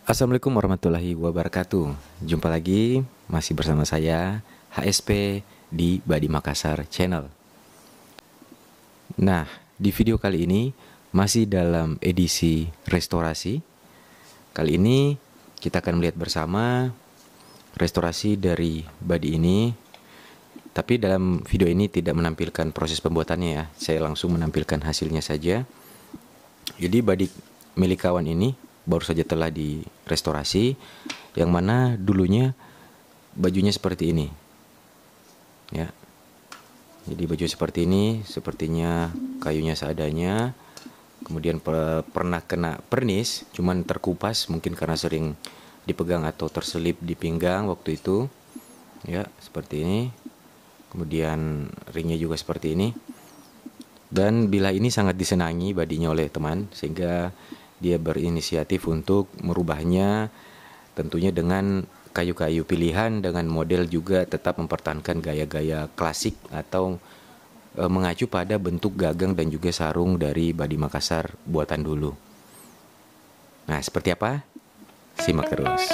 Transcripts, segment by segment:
Assalamualaikum warahmatullahi wabarakatuh. Jumpa lagi masih bersama saya HSP di Badi Makassar Channel. Nah, di video kali ini masih dalam edisi restorasi. Kali ini kita akan melihat bersama restorasi dari badi ini. Tapi dalam video ini tidak menampilkan proses pembuatannya ya. Saya langsung menampilkan hasilnya saja. Jadi badi milik kawan ini baru saja telah direstorasi, yang mana dulunya bajunya seperti ini ya. Jadi baju seperti ini, sepertinya kayunya seadanya, kemudian pernah kena pernis, cuman terkupas mungkin karena sering dipegang atau terselip di pinggang waktu itu ya, seperti ini. Kemudian ringnya juga seperti ini, dan bila ini sangat disenangi badinya oleh teman, sehingga dia berinisiatif untuk merubahnya, tentunya dengan kayu-kayu pilihan, dengan model juga tetap mempertahankan gaya-gaya klasik atau mengacu pada bentuk gagang dan juga sarung dari Badi Makassar buatan dulu. Nah, seperti apa? Simak terus.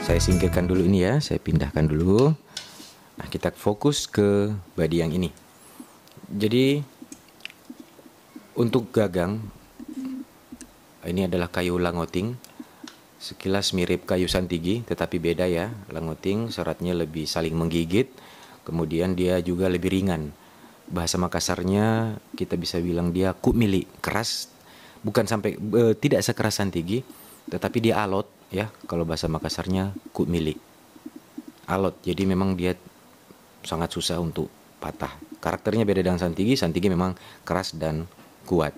Saya singkirkan dulu ini ya, saya pindahkan dulu. Nah, kita fokus ke badi yang ini. Jadi untuk gagang, ini adalah kayu langoting. Sekilas mirip kayu santigi, tetapi beda ya. Langoting seratnya lebih saling menggigit, kemudian dia juga lebih ringan. Bahasa Makassarnya kita bisa bilang dia kumili, keras. Bukan sampai tidak sekeras santigi, tetapi dia alot ya. Kalau bahasa Makassarnya kumili, alot. Jadi memang dia sangat susah untuk patah. Karakternya beda dengan santigi. Santigi memang keras dan kuat.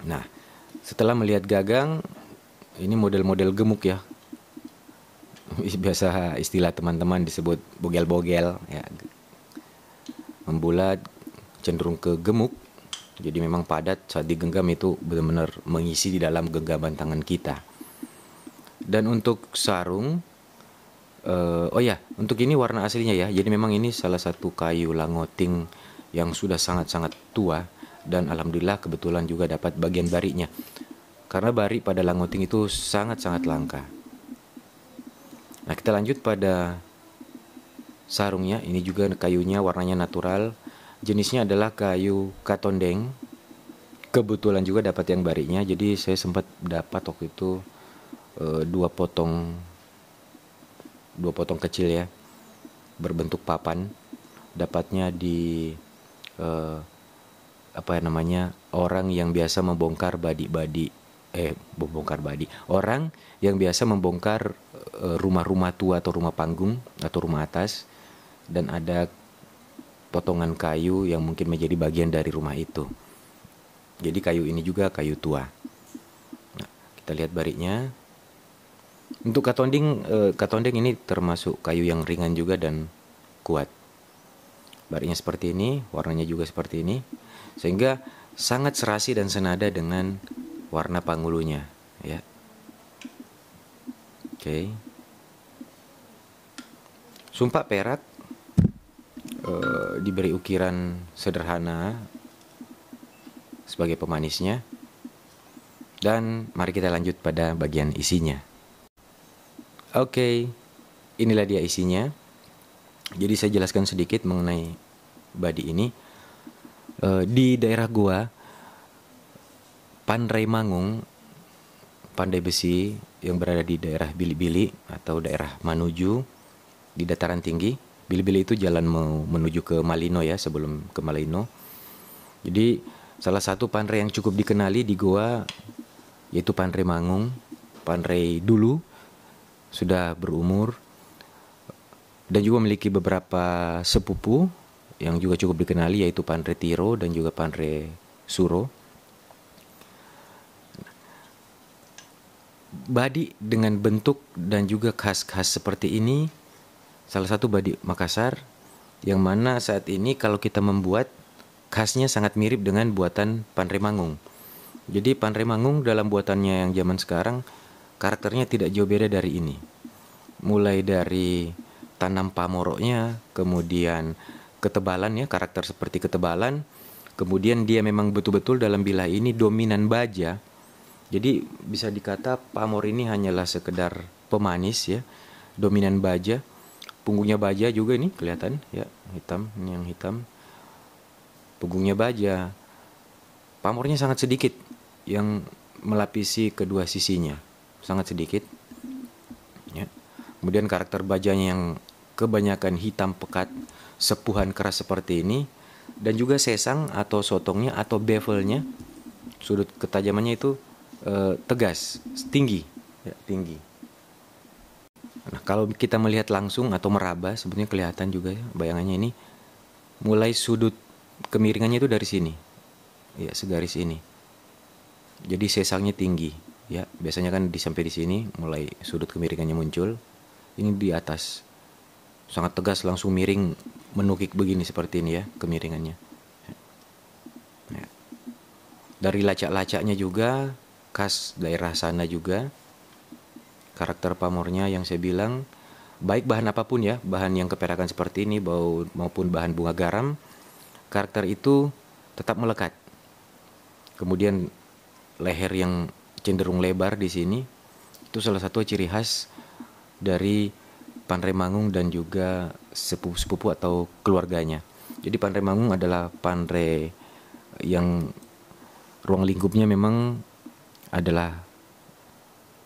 Nah, setelah melihat gagang, ini model-model gemuk ya. Biasa istilah teman-teman disebut bogel-bogel ya. Membulat, cenderung ke gemuk. Jadi memang padat, saat digenggam itu benar-benar mengisi di dalam genggaman tangan kita. Dan untuk sarung, oh ya, untuk ini warna aslinya ya. Jadi memang ini salah satu kayu langoting yang sudah sangat-sangat tua, dan alhamdulillah kebetulan juga dapat bagian barinya. Karena bari pada langoting itu sangat-sangat langka. Nah, kita lanjut pada sarungnya. Ini juga kayunya warnanya natural. Jenisnya adalah kayu katondeng. Kebetulan juga dapat yang barinya. Jadi saya sempat dapat waktu itu dua potong kecil ya, berbentuk papan. Dapatnya di orang yang biasa membongkar orang yang biasa membongkar rumah-rumah tua atau rumah panggung atau rumah atas, dan ada potongan kayu yang mungkin menjadi bagian dari rumah itu. Jadi kayu ini juga kayu tua. Nah, kita lihat bariknya. Untuk katondeng ini termasuk kayu yang ringan juga dan kuat. Bariknya seperti ini, warnanya juga seperti ini, sehingga sangat serasi dan senada dengan warna panggulunya ya. Oke. Sumpak perak diberi ukiran sederhana sebagai pemanisnya. Dan mari kita lanjut pada bagian isinya. Oke, inilah dia isinya. Jadi saya jelaskan sedikit mengenai badi ini. Di daerah gua, Pandai Mangung, pandai besi yang berada di daerah Bili-Bili atau daerah Manuju di dataran tinggi. Bili-Bili itu jalan menuju ke Malino ya, sebelum ke Malino. Jadi salah satu pandai yang cukup dikenali di Goa yaitu Pandai Mangung. Pandai dulu sudah berumur dan juga memiliki beberapa sepupu yang juga cukup dikenali, yaitu Pandai Tiro dan juga Pandai Suro. Badi dengan bentuk dan juga khas-khas seperti ini salah satu badi Makassar, yang mana saat ini kalau kita membuat, khasnya sangat mirip dengan buatan Pandai Mangung. Jadi Pandai Mangung dalam buatannya yang zaman sekarang karakternya tidak jauh beda dari ini. Mulai dari tanam pamoroknya, kemudian ketebalan ya, karakter seperti ketebalan, kemudian dia memang betul-betul dalam bilah ini dominan baja. Jadi bisa dikata pamor ini hanyalah sekedar pemanis ya, dominan baja. Punggungnya baja juga ini kelihatan ya, hitam, ini yang hitam. Punggungnya baja. Pamornya sangat sedikit yang melapisi kedua sisinya, sangat sedikit. Ya. Kemudian karakter bajanya yang kebanyakan hitam pekat, sepuhan keras seperti ini, dan juga sesang atau sotongnya atau bevelnya, sudut ketajamannya itu tegas, tinggi, ya, tinggi. Nah, kalau kita melihat langsung atau meraba, sebetulnya kelihatan juga ya, bayangannya ini, mulai sudut kemiringannya itu dari sini, ya, segaris ini. Jadi sesangnya tinggi, ya, biasanya kan sampai di sini mulai sudut kemiringannya muncul. Ini di atas, sangat tegas, langsung miring, menukik begini seperti ini ya, kemiringannya. Ya. Dari lacak-lacaknya juga khas daerah sana juga. Karakter pamornya yang saya bilang, baik bahan apapun ya, bahan yang keperakan seperti ini maupun bahan bunga garam, karakter itu tetap melekat. Kemudian leher yang cenderung lebar di sini itu salah satu ciri khas dari Panremangung dan juga sepupu-sepupu atau keluarganya. Jadi Panremangung adalah panre yang ruang lingkupnya memang adalah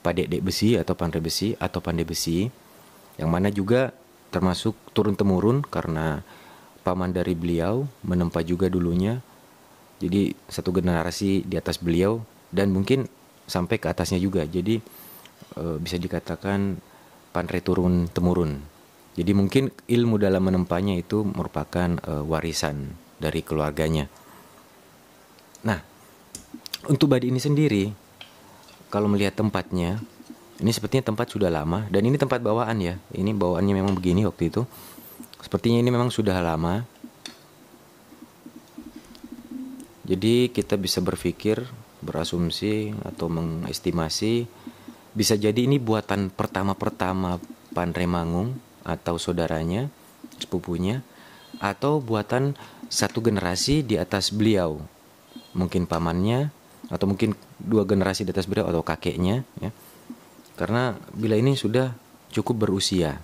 padedek besi atau panre besi atau pandai besi, yang mana juga termasuk turun-temurun karena paman dari beliau menempa juga dulunya. Jadi satu generasi di atas beliau dan mungkin sampai ke atasnya juga. Jadi bisa dikatakan panre turun-temurun. Jadi mungkin ilmu dalam menempanya itu merupakan warisan dari keluarganya. Nah, untuk Badi ini sendiri, kalau melihat tempatnya, ini sepertinya tempat sudah lama dan ini tempat bawaan ya. Ini bawaannya memang begini waktu itu. Sepertinya ini memang sudah lama. Jadi kita bisa berpikir, berasumsi atau mengestimasi bisa jadi ini buatan pertama-pertama Panremangung atau saudaranya, sepupunya, atau buatan satu generasi di atas beliau. Mungkin pamannya atau mungkin dua generasi di atas beliau atau kakeknya ya. Karena bila ini sudah cukup berusia,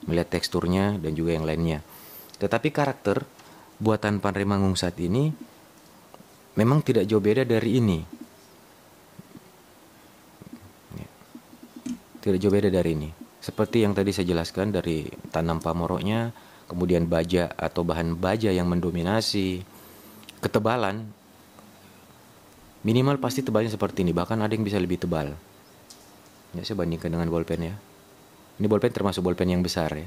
melihat teksturnya dan juga yang lainnya. Tetapi karakter buatan Panremangung saat ini memang tidak jauh beda dari ini. Tidak jauh beda dari ini. Seperti yang tadi saya jelaskan dari tanam pamoroknya, kemudian baja atau bahan baja yang mendominasi, ketebalan, minimal pasti tebalnya seperti ini, bahkan ada yang bisa lebih tebal. Ya, saya bandingkan dengan bolpen ya. Ini bolpen termasuk bolpen yang besar ya.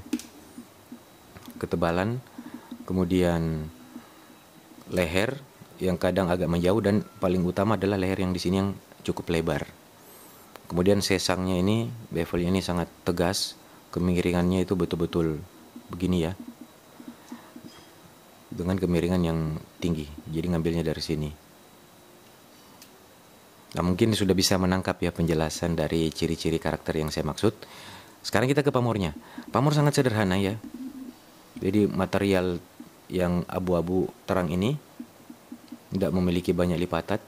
Ketebalan, kemudian leher yang kadang agak menjauh dan paling utama adalah leher yang di sini yang cukup lebar. Kemudian sesangnya ini, bevelnya ini sangat tegas, kemiringannya itu betul-betul begini ya. Dengan kemiringan yang tinggi. Jadi ngambilnya dari sini. Nah, mungkin sudah bisa menangkap ya penjelasan dari ciri-ciri karakter yang saya maksud. Sekarang kita ke pamornya. Pamor sangat sederhana ya. Jadi material yang abu-abu terang ini tidak memiliki banyak lipatan.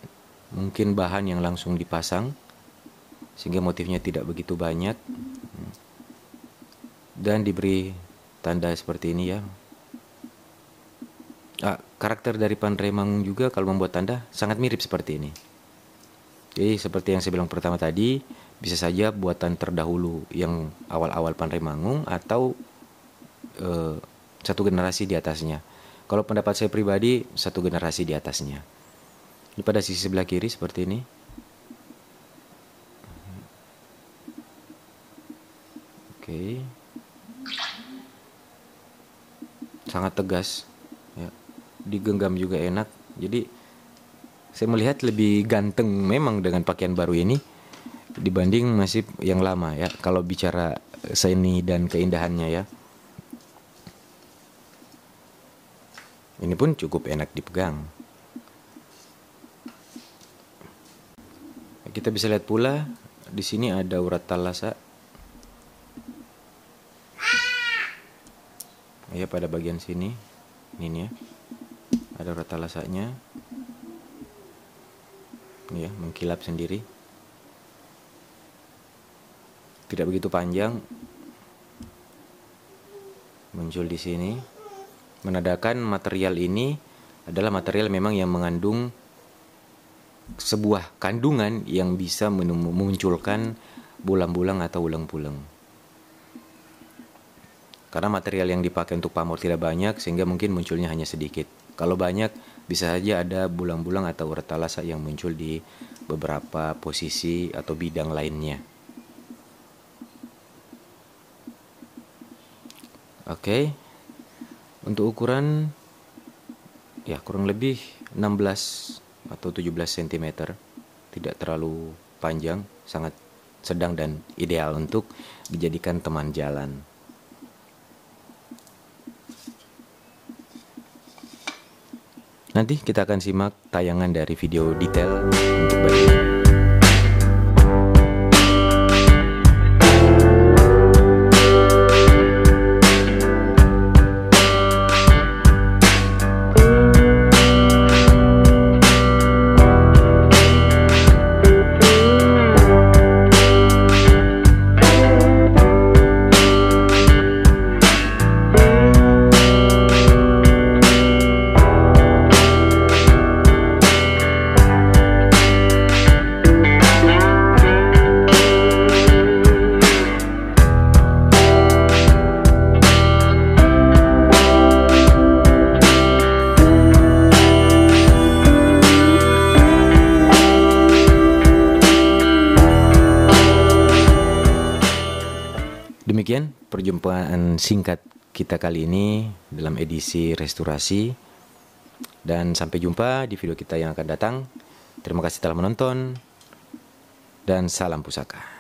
Mungkin bahan yang langsung dipasang sehingga motifnya tidak begitu banyak. Dan diberi tanda seperti ini ya. Karakter dari Panremangung juga kalau membuat tanda sangat mirip seperti ini. Jadi seperti yang saya bilang pertama tadi, bisa saja buatan terdahulu yang awal-awal Panremangung atau satu generasi di atasnya. Kalau pendapat saya pribadi, satu generasi di atasnya. Ini pada sisi sebelah kiri seperti ini. Oke. Sangat tegas ya. Digenggam juga enak. Jadi saya melihat lebih ganteng memang dengan pakaian baru ini dibanding masih yang lama ya, kalau bicara seni dan keindahannya ya. Ini pun cukup enak dipegang. Kita bisa lihat pula di sini ada urat talasa. Ya, pada bagian sini ini nih ya, ada retalasanya ya, mengkilap sendiri, tidak begitu panjang, muncul di sini, menandakan material ini adalah material memang yang mengandung sebuah kandungan yang bisa memunculkan bulang-bulang atau ulang-pulang. Karena material yang dipakai untuk pamor tidak banyak, sehingga mungkin munculnya hanya sedikit. Kalau banyak, bisa saja ada bulang-bulang atau retalasa yang muncul di beberapa posisi atau bidang lainnya. Oke, untuk ukuran ya kurang lebih 16 atau 17 cm, tidak terlalu panjang, sangat sedang dan ideal untuk dijadikan teman jalan. Nanti kita akan simak tayangan dari video detail untuk baju ini. Demikian perjumpaan singkat kita kali ini dalam edisi restorasi, dan sampai jumpa di video kita yang akan datang. Terima kasih telah menonton dan salam pusaka.